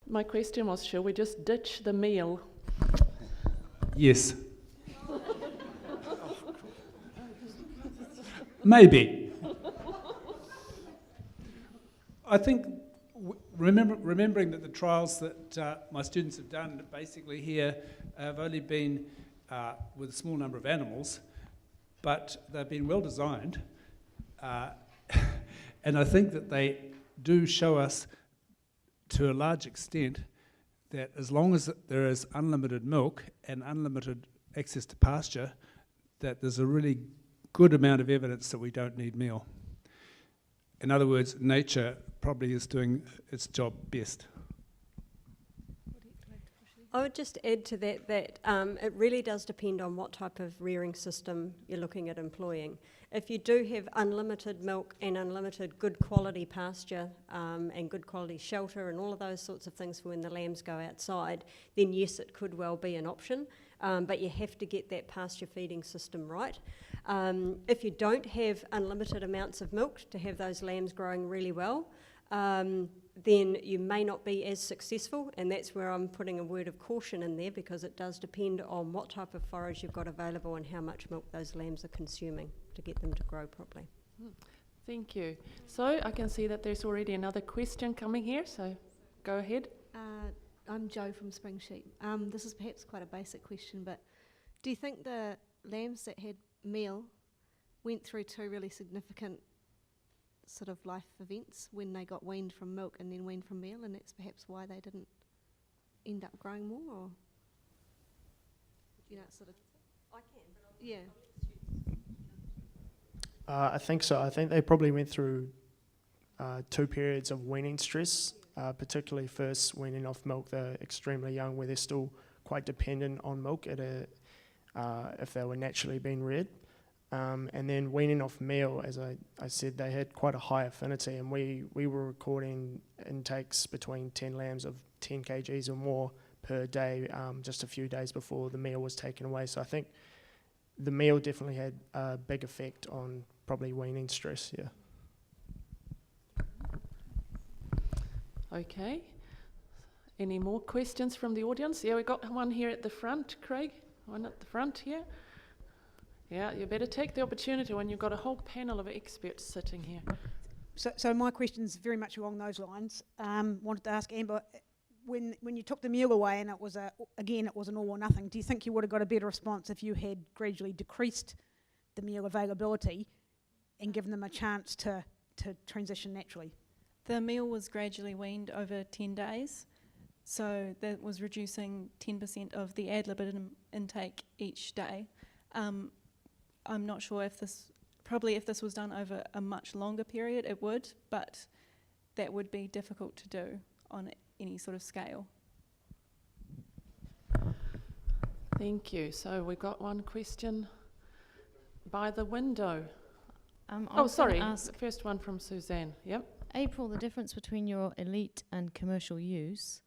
My question was, shall we just ditch the meal? Yes. Maybe. I think remembering that the trials that my students have done basically here have only been with a small number of animals, but they've been well designed, and I think that they do show us to a large extent that as long as there is unlimited milk and unlimited access to pasture, that there's a really good amount of evidence that we don't need meal. In other words, nature probably is doing its job best. I would just add to that it really does depend on what type of rearing system you're looking at employing. If you do have unlimited milk and unlimited good quality pasture and good quality shelter and all of those sorts of things for when the lambs go outside, then yes, it could well be an option, but you have to get that pasture feeding system right. If you don't have unlimited amounts of milk to have those lambs growing really well, then you may not be as successful, and that's where I'm putting a word of caution in there, because it does depend on what type of forage you've got available and how much milk those lambs are consuming to get them to grow properly. Thank you. So I can see that there's already another question coming here, so go ahead. I'm Jo from Spring Sheep. This is perhaps quite a basic question, but do you think the lambs that had meal went through two really significant sort of life events when they got weaned from milk and then weaned from meal, and that's perhaps why they didn't end up growing more? Or sort of... I can, but yeah. I think so. I think they probably went through 2 periods of weaning stress, particularly first weaning off milk. They're extremely young, where they're still quite dependent on milk if they were naturally being reared. And then weaning off meal, as I said, they had quite a high affinity, and we were recording intakes between 10 lambs of 10 kgs or more per day just a few days before the meal was taken away. So I think the meal definitely had a big effect on probably weaning stress, yeah. Okay. Any more questions from the audience? Yeah, we got one here at the front, Craig. One at the front here. Yeah, you better take the opportunity when you've got a whole panel of experts sitting here. So my question's very much along those lines. Wanted to ask Amber, when you took the meal away and it was it was an all or nothing, do you think you would have got a better response if you had gradually decreased the meal availability and given them a chance to transition naturally? The meal was gradually weaned over 10 days, so that was reducing 10% of the ad libitum intake each day. I'm not sure if this was done over a much longer period, it would, but that would be difficult to do on any sort of scale. Thank you. So we got one question by the window. The first one from Suzanne. Yep. April, the difference between your elite and commercial use,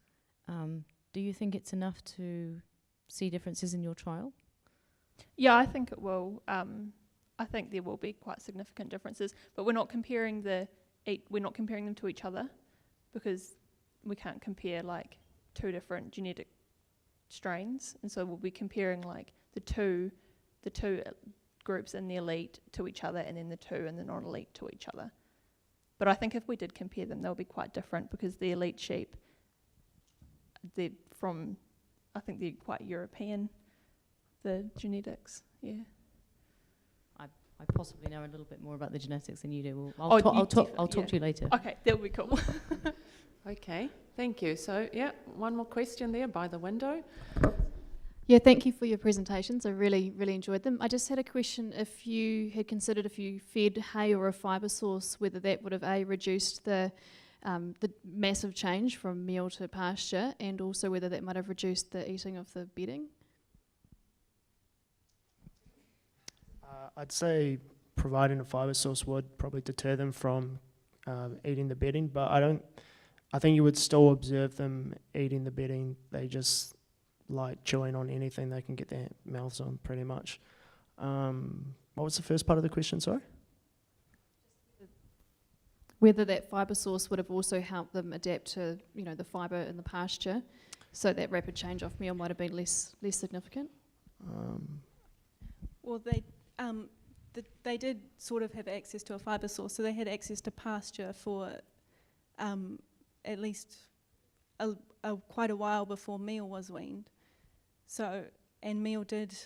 do you think it's enough to see differences in your trial? Yeah, I think it will. I think there will be quite significant differences, but we're not comparing them to each other, because we can't compare like 2 different genetic strains, and so we'll be comparing like the two groups in the elite to each other, and then the 2 in the non-elite to each other. But I think if we did compare them, they'll be quite different, because the elite sheep, I think they're quite European, the genetics, yeah. I possibly know a little bit more about the genetics than you do. I'll talk to you later. Okay, that would be cool. Okay, thank you. So, yeah, one more question there by the window. Yeah, thank you for your presentations. I really, really enjoyed them. I just had a question. If you had considered, if you fed hay or a fibre source, whether that would have reduced the massive change from meal to pasture, and also whether that might have reduced the eating of the bedding? I'd say providing a fibre source would probably deter them from eating the bedding, but I think you would still observe them eating the bedding. They just like chewing on anything they can get their mouths on, pretty much. What was the first part of the question, sorry? whether that fibre source would have also helped them adapt to, you know, the fibre in the pasture, so that rapid change off meal might have been less significant? Well, they did sort of have access to a fibre source, so they had access to pasture for at least quite a while before meal was weaned. So, and meal did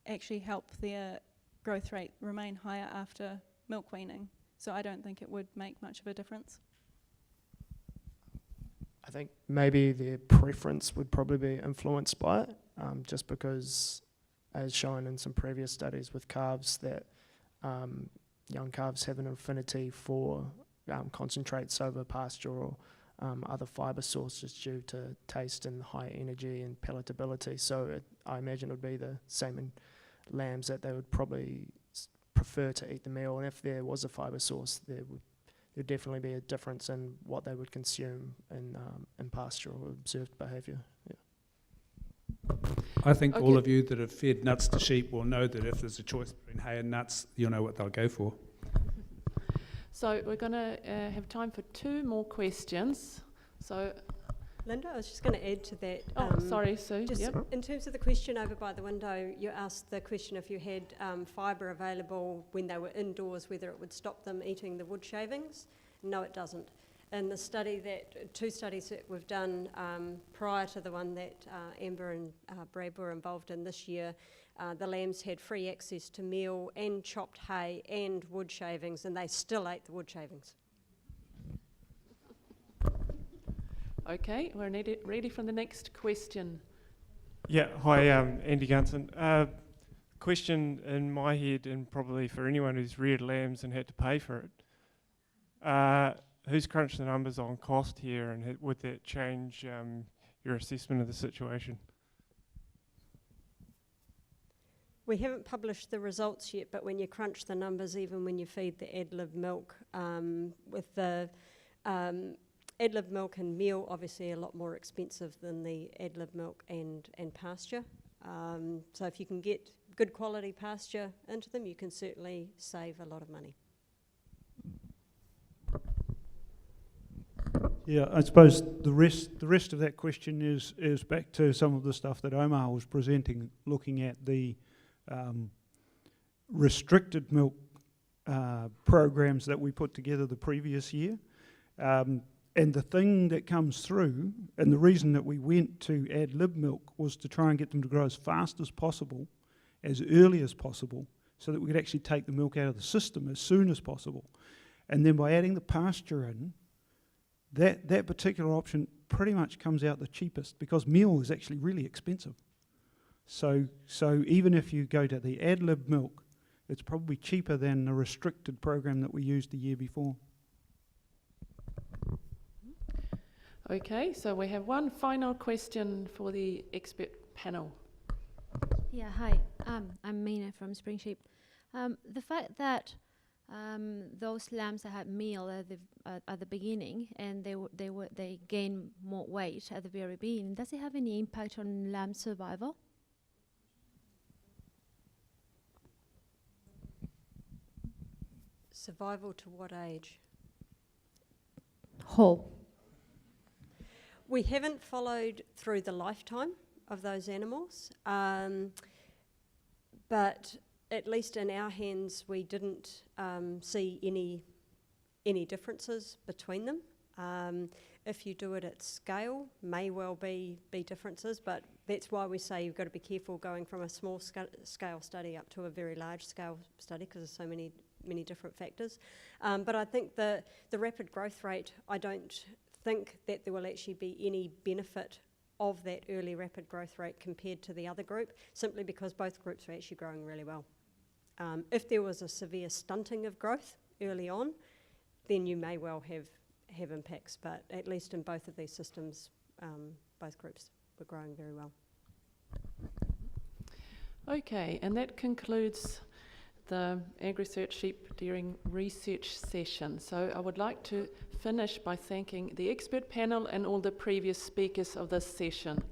actually help their growth rate remain higher after milk weaning. So I don't think it would make much of a difference. I think maybe their preference would probably be influenced by it, just because, as shown in some previous studies with calves, that young calves have an affinity for concentrates over pasture or other fibre sources due to taste and high energy and palatability. So I imagine it would be the same in lambs, that they would probably prefer to eat the meal, and if there was a fibre source, there'd definitely be a difference in what they would consume in pasture or observed behaviour. Yeah. I think all Okay. of you that have fed nuts to sheep will know that if there's a choice between hay and nuts, you'll know what they'll go for. So we're going to have time for 2 more questions. So, Linda, I was just going to add to that. sorry, Sue. Just Yep. in terms of the question over by the window, you asked the question if you had fibre available when they were indoors, whether it would stop them eating the wood shavings. No, it doesn't. In the study 2 studies that we've done prior to the one that Amber and Brad were involved in this year, the lambs had free access to meal and chopped hay and wood shavings, and they still ate the wood shavings. Okay, we're ready for the next question. Yeah, hi, Andy Gunson. Question in my head, and probably for anyone who's reared lambs and had to pay for it. Who's crunched the numbers on cost here, and would that change your assessment of the situation? We haven't published the results yet, but when you crunch the numbers, even when you feed the ad-lib milk, with the ad-lib milk and meal, obviously a lot more expensive than the ad-lib milk and pasture. So if you can get good quality pasture into them, you can certainly save a lot of money. Yeah, I suppose the rest of that question is back to some of the stuff that Omar was presenting, looking at the restricted milk programs that we put together the previous year. And the thing that comes through, and the reason that we went to ad-lib milk, was to try and get them to grow as fast as possible, as early as possible, so that we could actually take the milk out of the system as soon as possible. And then by adding the pasture in, that particular option pretty much comes out the cheapest, because meal is actually really expensive. So even if you go to the ad-lib milk, it's probably cheaper than the restricted program that we used the year before. Okay, so we have one final question for the expert panel. Yeah, hi. I'm Mina from Spring Sheep. The fact that those lambs that had meal at the beginning and they gain more weight at the very beginning, does it have any impact on lamb survival? Survival to what age? Whole. We haven't followed through the lifetime of those animals, but at least in our hands we didn't see any differences between them. If you do it at scale, may well be differences, but that's why we say you've got to be careful going from a small scale study up to a very large scale study, because there's so many different factors. But I think the rapid growth rate, I don't think that there will actually be any benefit of that early rapid growth rate compared to the other group, simply because both groups are actually growing really well. If there was a severe stunting of growth early on, then you may well have impacts, but at least in both of these systems, both groups were growing very well. Okay, and that concludes the AgResearch Sheep Dairying research session. So I would like to finish by thanking the expert panel and all the previous speakers of this session.